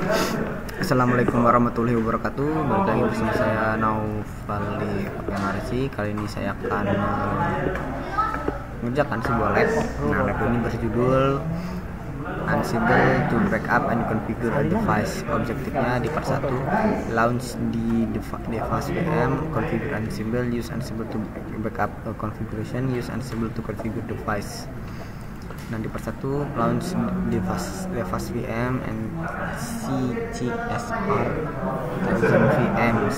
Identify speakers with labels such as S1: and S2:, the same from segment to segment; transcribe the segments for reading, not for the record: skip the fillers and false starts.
S1: Assalamualaikum warahmatullahi wabarakatuh. Balik lagi bersama saya Naufali Fakianarsi. Kali ini saya akan mengerjakan sebuah lab. Nah, lab ini berjudul Ansible to Backup and Configure a Device. Objektifnya di part 1, launch di device VM, configure Ansible, use Ansible to backup configuration, use Ansible to configure device. Nah, di part 1, launch device VM and CCSR 1000 VMs.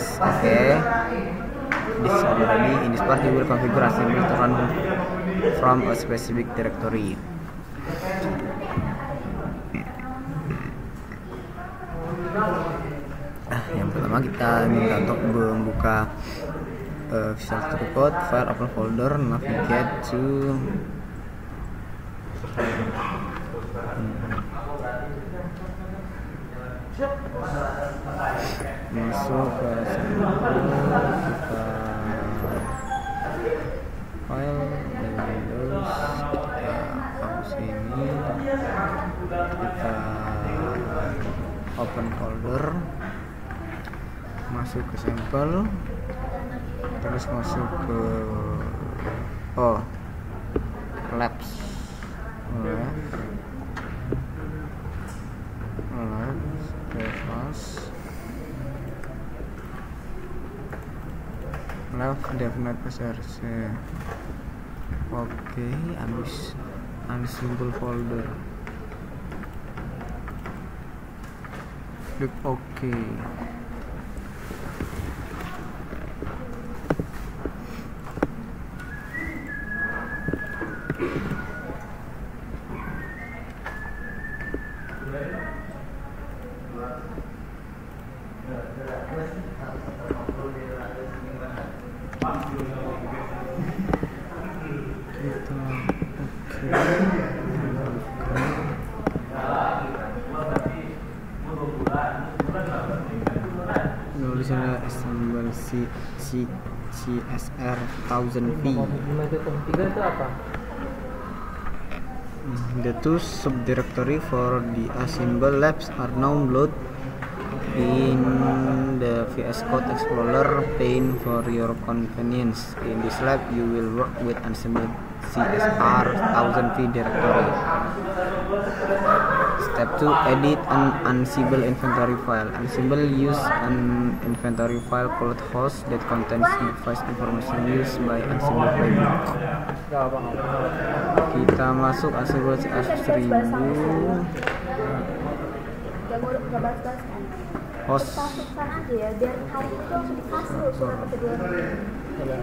S1: This already in this part you will configure Ansible to run from a specific directory. Yang pertama kita minta untuk membuka Visual Studio Code, file, open folder, navigate to masuk ke kita file Windows, kita hapus ini, kita open folder, masuk ke sampel, terus masuk ke labs, DevNet SRC. Habis Ansible folder, klik OK. Nulisnya Ansible CCSR 1000V.
S2: Itu apa?
S1: The two subdirectory for the Ansible labs are now loaded in the VS Code Explorer pane for your convenience. In this lab, you will work with Ansible CSR 1000V directory. Step 2. Edit an Ansible inventory file. Ansible use an inventory file called host that contains device information used by Ansible playbook. Kita masuk Ansible CSR 1000 host.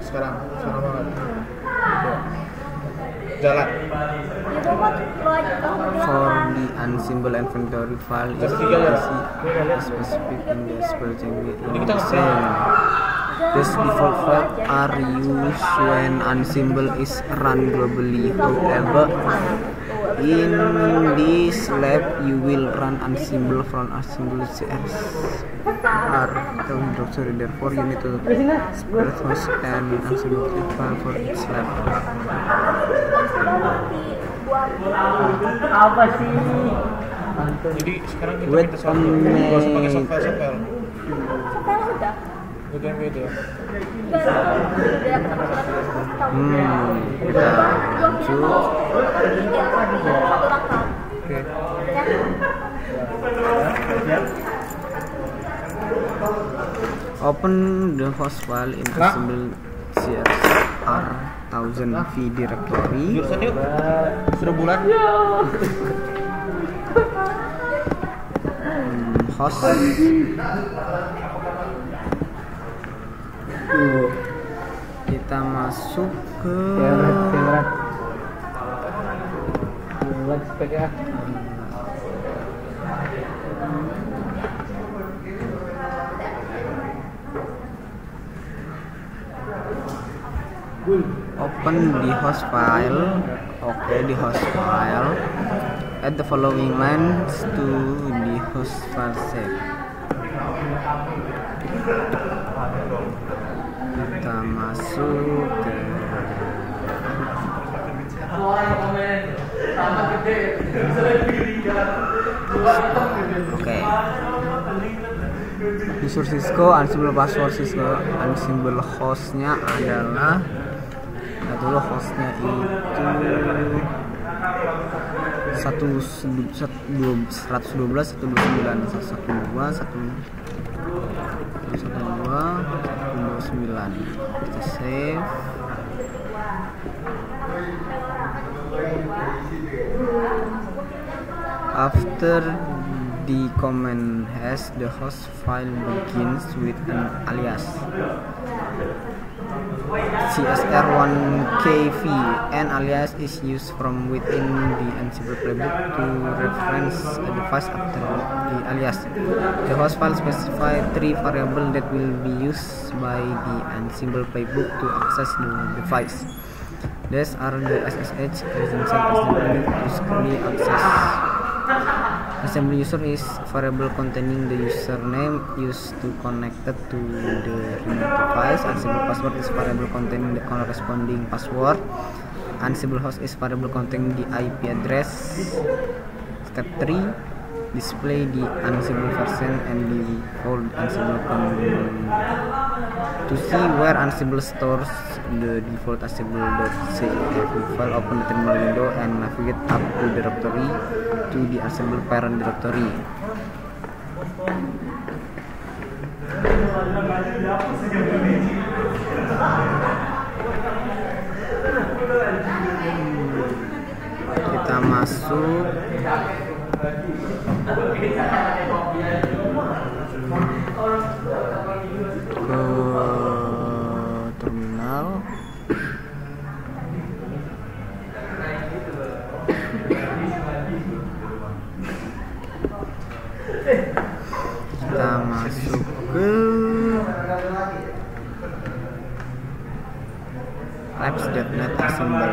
S2: Sekarang banget. Jalan.
S1: For the Ansible inventory file is specific in the spelling indication. These default files are used when Ansible is run globally. However, in this lab you will run Ansible from Ansible CSR directory. Therefore, you need to spread host and Ansible file for each lab.
S2: Apa sih? Jadi sekarang kita minta software, nggak usah pakai software. Udah beda.
S1: Kita lanjut.
S2: Oke.
S1: Open the host file in Ansible CSR 1000V directory.
S2: Jurusan yuk. Sudah bulan.
S1: Host. Kita masuk ke open the host file. Di host file, add the following lines to the host file shape. Kita masuk ke Oke. User Cisco, Ansible password Cisco, Ansible hostnya adalah dulu hostnya itu 112.129 kita save. After the command hash, the host file begins with an alias CSR1KV. An alias is used from within the Ansible playbook to reference a device after the alias. The host file specifies 3 variables that will be used by the Ansible playbook to access the device. These are the SSH, credential, assembly to securely access. Assembly user is variable containing the username used to connected to the remote device. Ansible password is variable containing the corresponding password. Ansible host is variable containing the IP address. Step 3, display the Ansible version and the default Ansible to see where Ansible stores the default Ansible.cf file. Open the terminal window and navigate up to the directory to the Ansible parent directory. Kita masuk ke terminal. Kita masuk ke labs.net Ansible.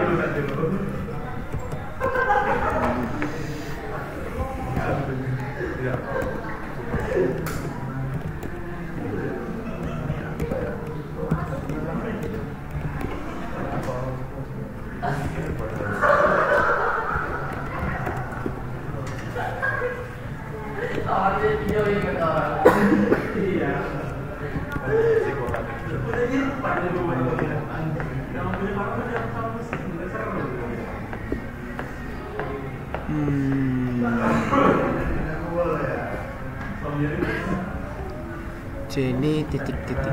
S1: Jadi titik-titik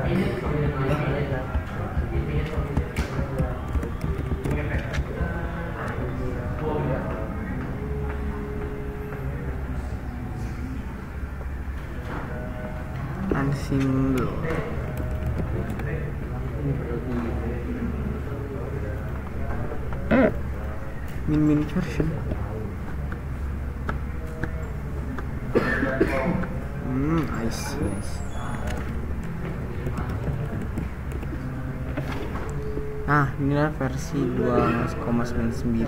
S1: Ansible. Min version. I see. Nah, inilah versi 2.99.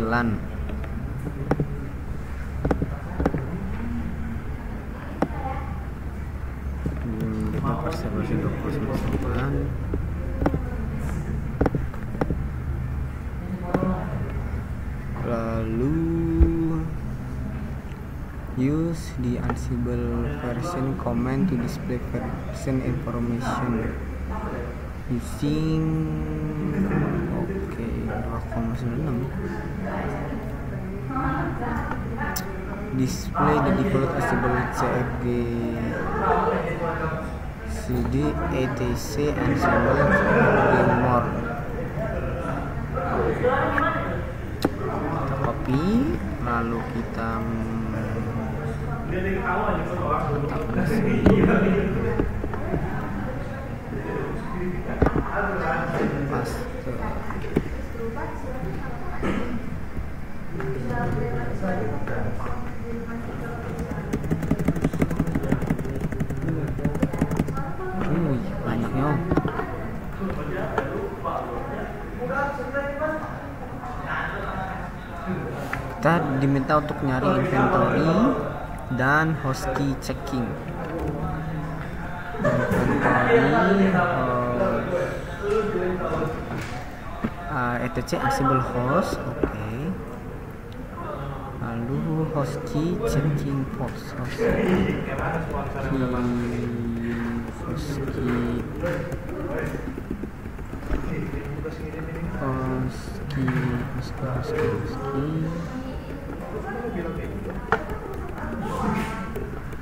S1: Kita versi 2.99. Lalu use the Ansible version command to display version information using 2.96. Display the default Ansible CFG CD etc Ansible more. Kita copy, lalu kita banyaknya. Kita diminta untuk nyari inventory dan host key checking. Inventory etc Ansible host, oke. Lalu Lalu host key checking post host key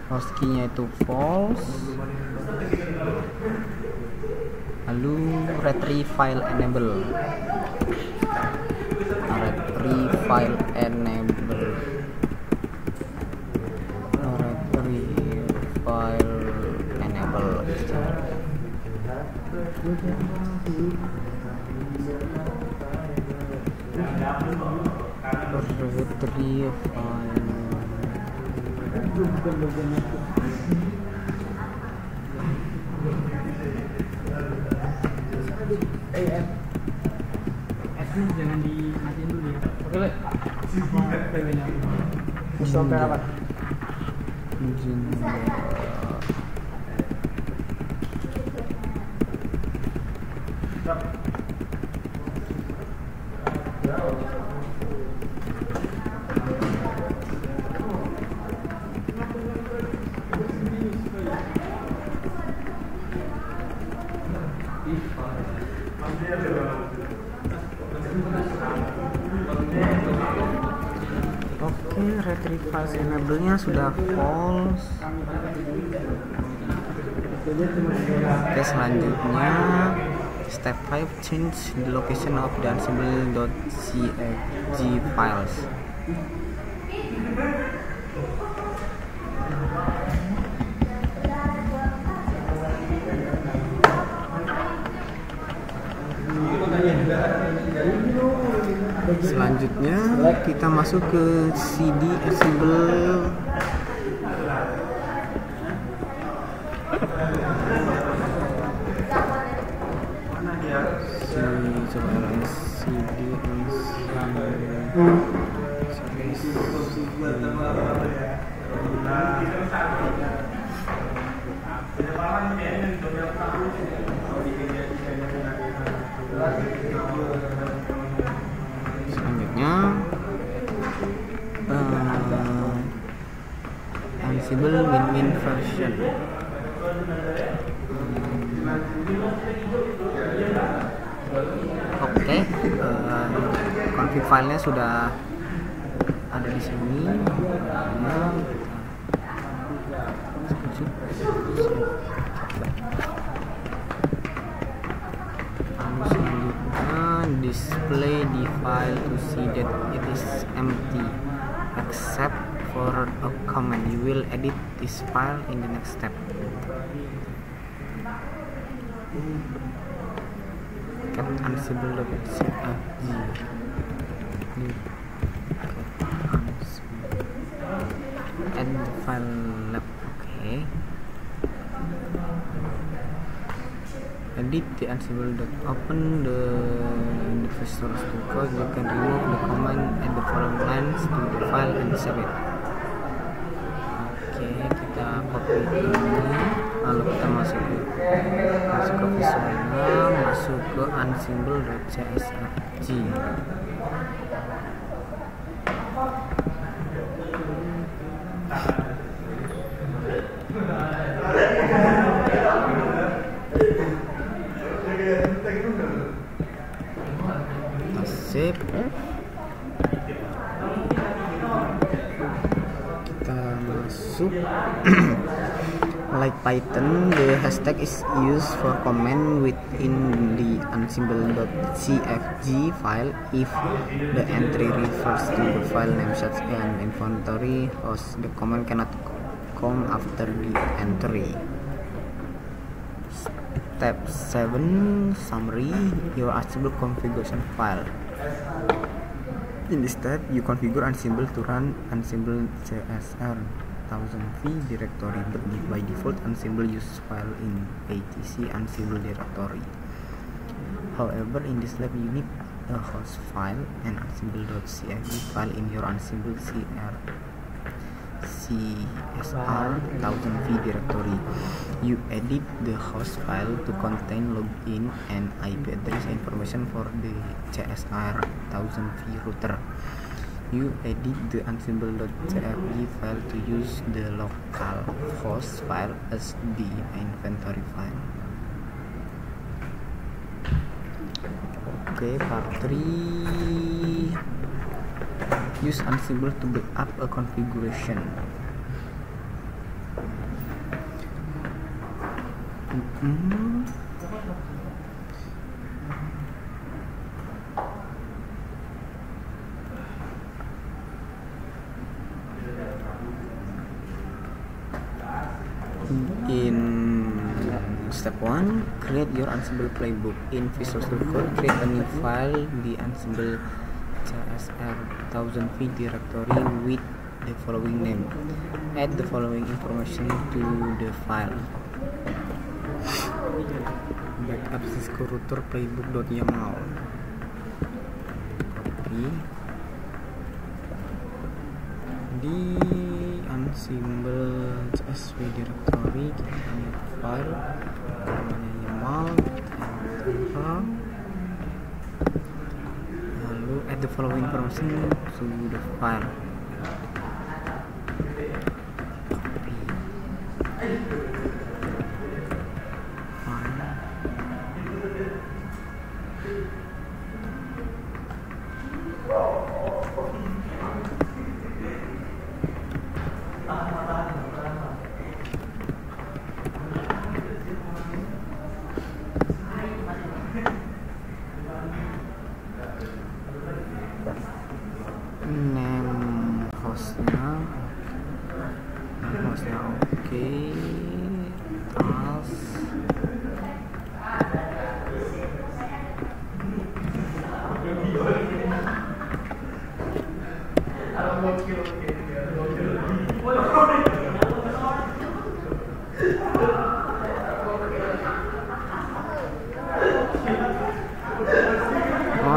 S1: host key-nya itu false. Lalu retrieve file enable
S3: jangan dimatiin dulu ya.
S2: Oke, Le.
S3: Sampai apa?
S1: Oke, retrieve file enable-nya sudah false. Oke, selanjutnya step 5 change the location of the ansible.cfg files. Selanjutnya kita masuk ke cd ansible Ansible min version. Oke, config filenya sudah ada di sini. Selanjutnya display the file to see that it is empty except for a comment. You will edit this file in the next step. Cat ansible.cfg. Add the file lab. Okay. Edit the ansible. Open the source code. You can remove the command and the following lines to the file and save it. Oke, kita copy ini, lalu kita masuk ke visualnya, masuk ke ansible.csfg. Save. Kita masuk. Like Python, the hashtag is used for comment within the ansible.cfg file if the entry refers to the file name such as inventory host. The comment cannot come after the entry. Step 7 summary your Ansible configuration file. In this step, you configure Ansible to run Ansible CSR 1000v directory, but by default Ansible use file in etc Ansible directory. However, in this lab you need a host file and Ansible.cfg file in your Ansible CSR 1000v directory. You edit the host file to contain login and IP address information for the CSR 1000v router. You edit the Ansible.jpg file to use the localhost file as the inventory file. Okay, part 3. Use Ansible to backup a configuration. In step 1, create your Ansible playbook. In Visual Studio Code, create a new file, the Ansible CSR 1000v directory with the following name. Add the following information to the file. Backup Cisco router playbook.yaml. Copy. Di Ansible CSV directory kita ambil file namanya YAML, lalu add the following information to the file. Name hostnya oke. Task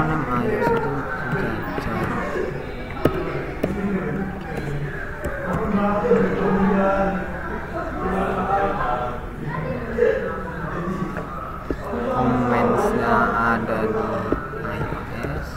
S1: nama iOS itu gajah. Comments-nya ada di iOS.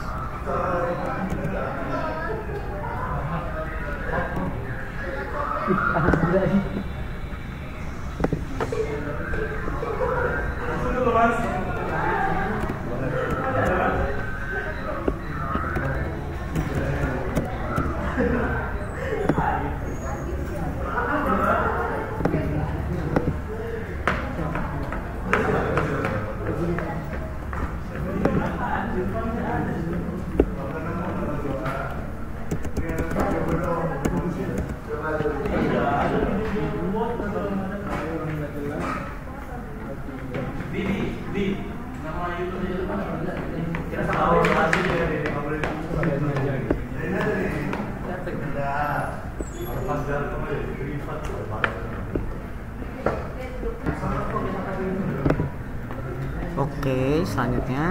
S1: Oke, selanjutnya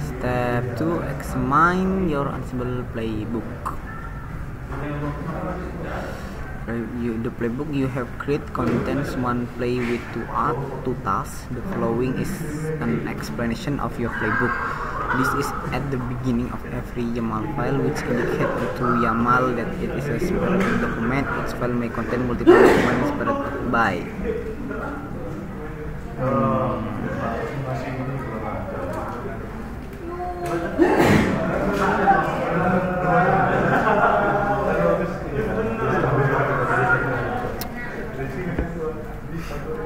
S1: step 2, examine your Ansible playbook. The playbook you have created contains one play with two tasks. The following is an explanation of your playbook. This is at the beginning of every YAML file, which indicates to YAML that it is a separate document. Each file may contain multiple documents separated by.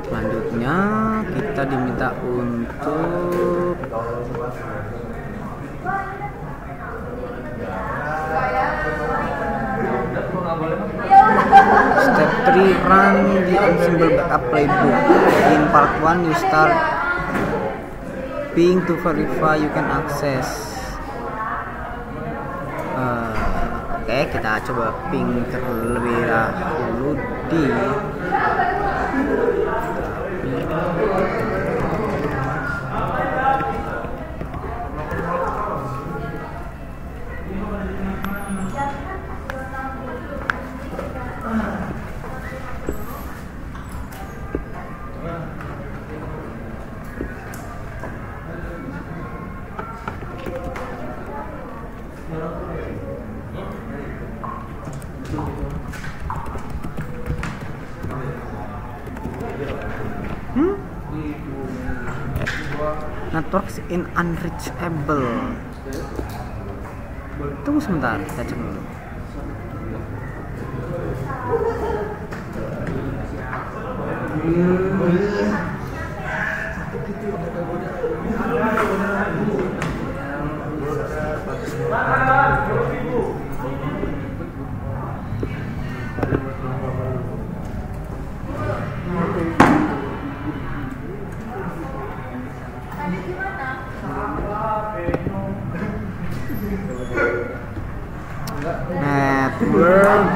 S1: Selanjutnya kita diminta untuk step 3, run the Ansible backup playbook. In part 1 you start ping to verify you can access. Oke, kita coba ping terlebih dahulu di Networks in unreachable. Tunggu sebentar, kita cek dulu.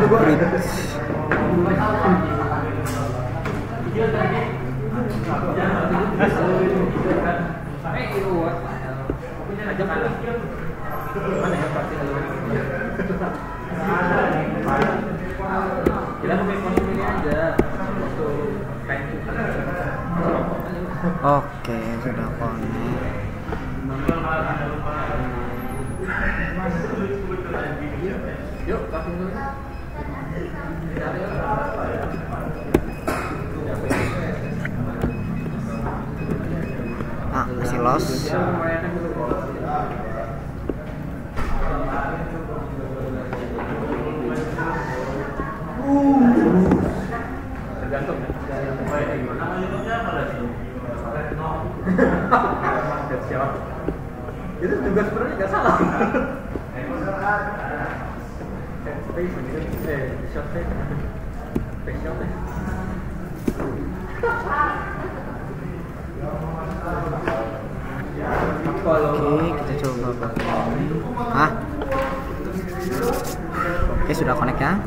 S1: Network bridge. Oke, sudah connect.
S2: Yuk, kasih dulu.
S1: Masih lost.
S2: Tergantung. Itu juga sebenarnya nggak salah.
S1: Oke, kita coba pakai ini. Oke, sudah connect ya.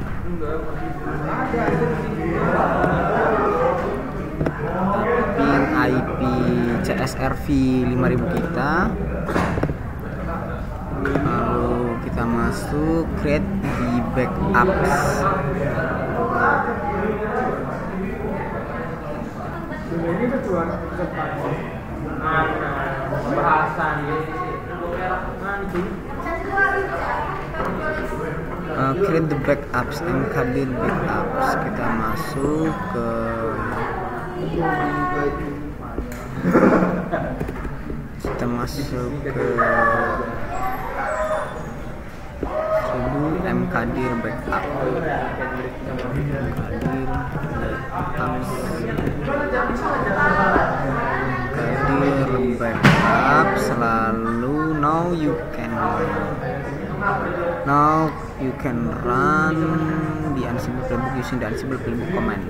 S1: Pin IP CSRV 5000 kita. Lalu kita masuk create di backups.
S3: Ini kecuali
S2: Bahasan
S1: create the backups, mkdir backups. Kita masuk ke mkdir backup. Mkdir backup selalu now you can run the Ansible playbook using the Ansible playbook command.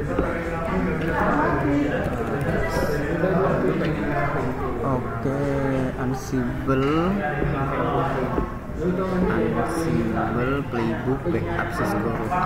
S1: Oke, Ansible playbook backup Cisco router.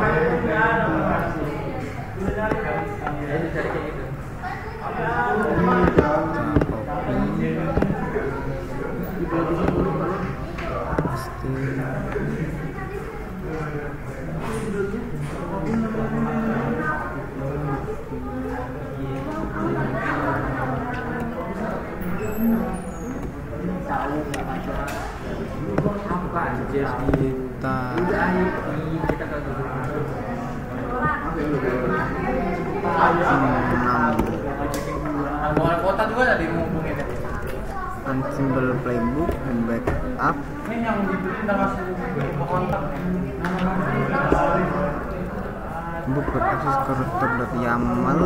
S2: Kota juga ada dihubungin ya.
S1: Ansible playbook and backup.
S2: Ini yang dibeli udah masuk kontak.
S1: Book berakses ke router.yaml.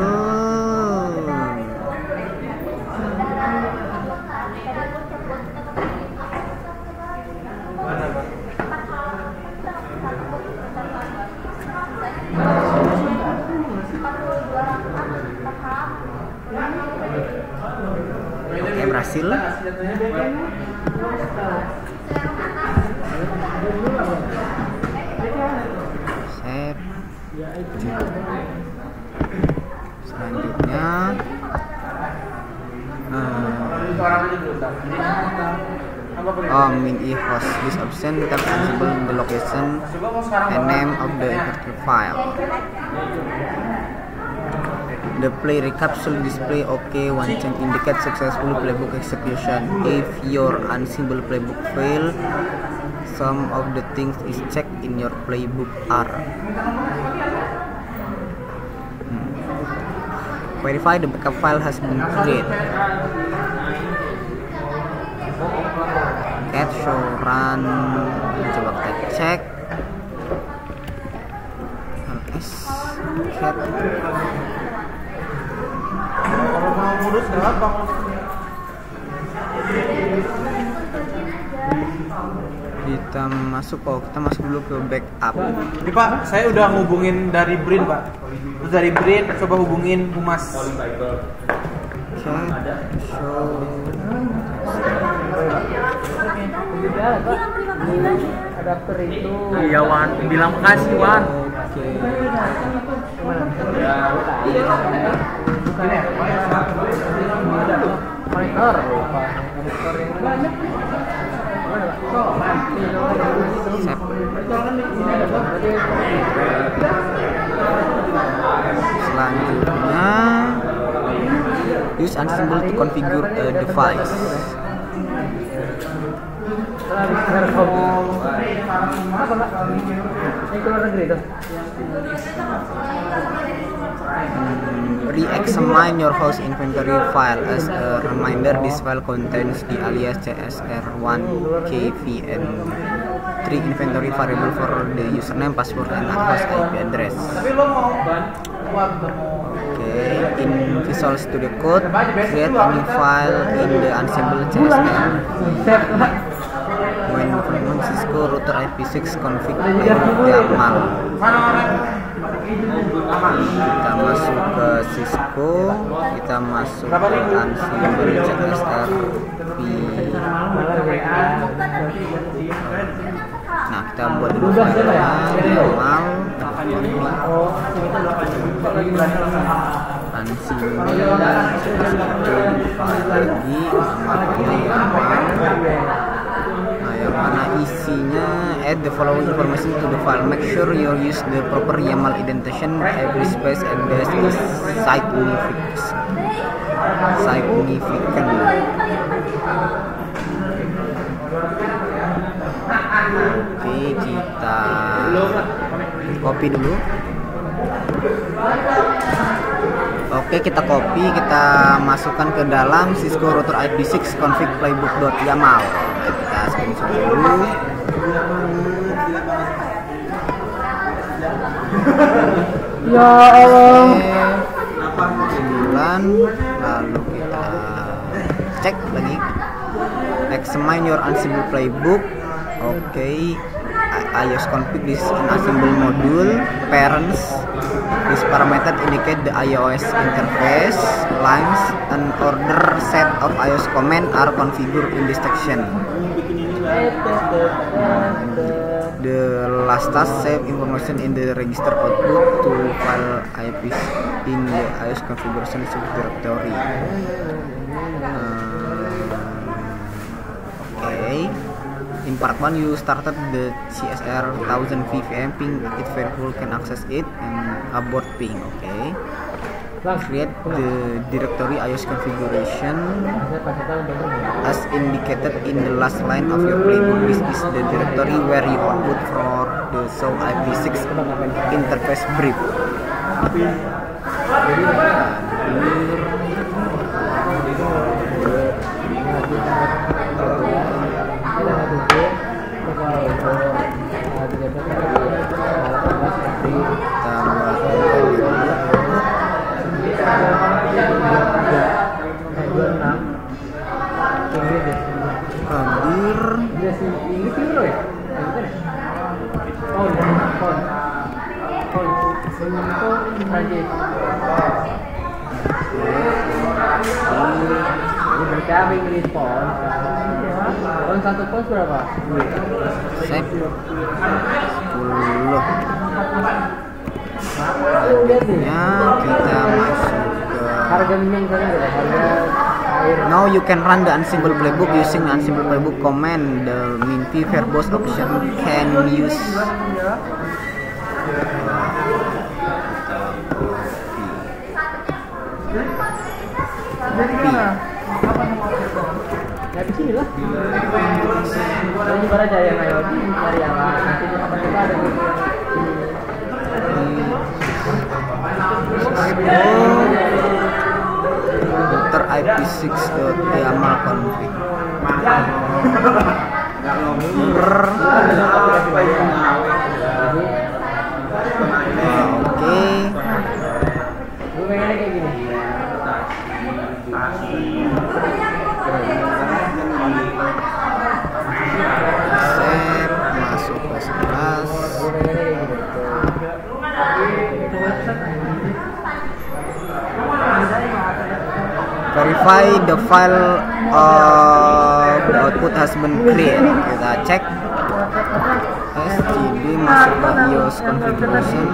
S1: Oke, berhasil. Save. Selanjutnya min host this option tap Ansible the location and name of the infected file. The play recap should display OK one change indicate successful playbook execution. If your Ansible playbook fail, Some of the things is checked in your playbook are verify the backup file has been created. Cat show run. Coba kita cek. ls cat.
S2: Kalau mau ngurus berapa?
S1: Kita masuk dulu ke backup.
S2: Ini Pak, saya udah ngubungin dari Brin Pak. Terus dari Brin coba hubungin Humas.
S1: Cat show.
S3: Adapter itu.
S2: Iya Wan, bilang makasih Wan.
S1: Oke.
S3: Bukan ya? Monitor.
S1: Save. Selanjutnya use Ansible to configure a device.
S3: Apa Pak? Ini keluar negeri tuh.
S1: Re-examine your host inventory file. As a reminder, this file contains the alias CSR1, KV, and 3 inventory variable for the username, password, and host IP address. Okay, in Visual Studio Code, create a new file in the Ansible CSR. When from Cisco router IP6 config YAML. Kita masuk ke Cisco, kita masuk ke Ansible CSR. Nah, kita buat dulu filenya YAML Ansible file lagi namanya YAML. Nah, yang mana isinya add the following information to the file. Make sure you use the proper YAML indentation. Every space and dash is significant. Oke, kita copy dulu. Oke, kita copy, kita masukkan ke dalam Cisco router IP6 config playbook.yaml. Kita screenshot dulu.
S3: Ya Allah.
S1: 9, lalu kita cek lagi. Examine your Ansible playbook. Oke, iOS config this Ansible module. Parents, this parameter indicate the iOS interface. Lines, an order set of iOS command are configured in this section. The last task save information in the register output to file IPs in the iOS configuration subdirectory. Okay. In part 1 you started the CSR 1000 VVM ping it variable can access it and abort ping. Okay. Create the directory iOS configuration as indicated in the last line of your playbook. This is the directory where you output for the show IP6 interface brief.
S3: Satu pos berapa?
S1: Save 10. Selanjutnya kita masuk ke
S3: harga minimum berapa? Harga air.
S1: Now you can run the Ansible playbook using Ansible playbook command. The minv verbose option can use.
S3: Ya di sini lah. Jadi nyebar aja yang IoT nyari alat. Nanti coba ada di
S1: Dokter IP6.yaml config. Oke.
S3: Gue pengennya kayak gini.
S1: Save, masuk ke 11.
S3: Gue pengennya kayak gini.
S1: Verify the file of the output has been created. Kita cek SGB masuk ke BIOS configuration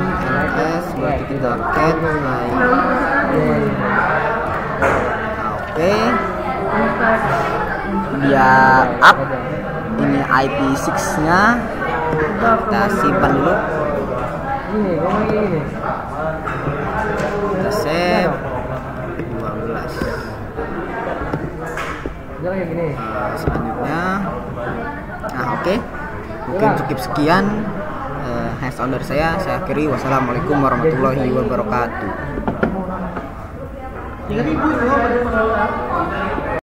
S1: ls, berarti kita cat oke, dia up ini IP6 nya, kita simpan dulu,
S3: Gini, gue mau gini.
S1: kita save 12.
S3: Jangan kayak gini.
S1: Selanjutnya nah oke, mungkin cukup sekian hands on dari saya akhiri. Wassalamualaikum warahmatullahi wabarakatuh.
S3: 3.000 itu